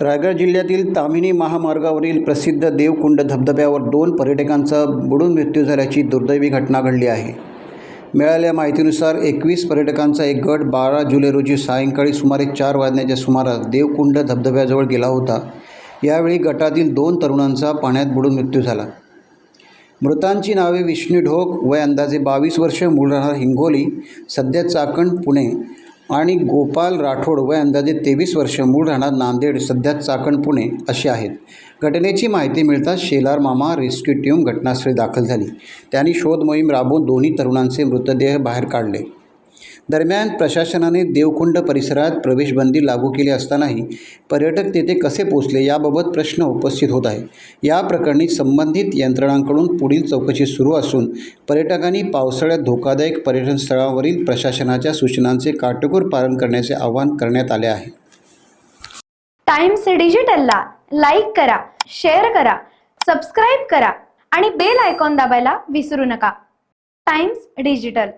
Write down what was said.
रायगड जिल्ह्यातील ताम्हिणी महामार्गावरील प्रसिद्ध देवकुंड धबधब्यावर 2 पर्यटकांचा बुडून मृत्यू झाल्याची दुर्दैवी घटना घडली आहे। मिळालेल्या माहितीनुसार 21 पर्यटकांचा एक गट 12 जुलै रोजी सायंकाळी सुमारे 4 वाजण्याच्या सुमारास देवकुंड धबधब्याजवळ गेला होता। यावेळी गटातील 2 तरुणांचा पाण्यात बुडून मृत्यू झाला। मृतांची नावे विष्णू ढोक वय अंदाजे 22 वर्ष, मूळ राहणार हिंगोली, सध्या चाकण पुणे, आणि गोपाल राठोड वय अंदाजे 23 वर्ष, मूळ राहणार नांदेड, सध्या चाकण पुणे अशी आहेत। घटनेची माहिती मिळताच शेलार मामा रेस्क्यू टीम घटनास्थळी दाखल झाली। त्यांनी शोध मोहीम राबवून दोन्ही तरुणांचे मृतदेह बाहेर काढले। दरम्यान प्रशासनाने देवकुंड परिसरात प्रवेशबंदी लागू केली असतानाही पर्यटक तेथे कसे पोहोचले याबाबत प्रश्न उपस्थित होत आहे। या प्रकरणी संबंधित यंत्रणांकडून पुढील चौकशी सुरू असून पर्यटकांनी पावसाळ्यात धोकादायक पर्यटन स्थळांवरील प्रशासनाच्या सूचनांचे काटेकोर पालन करण्याचे आवाहन करण्यात आले आहे। टाइम्स डिजिटलला लाईक करा, शेअर करा, सबस्क्राईब करा आणि बेल आयकॉन दाबायला विसरू नका। Times digital.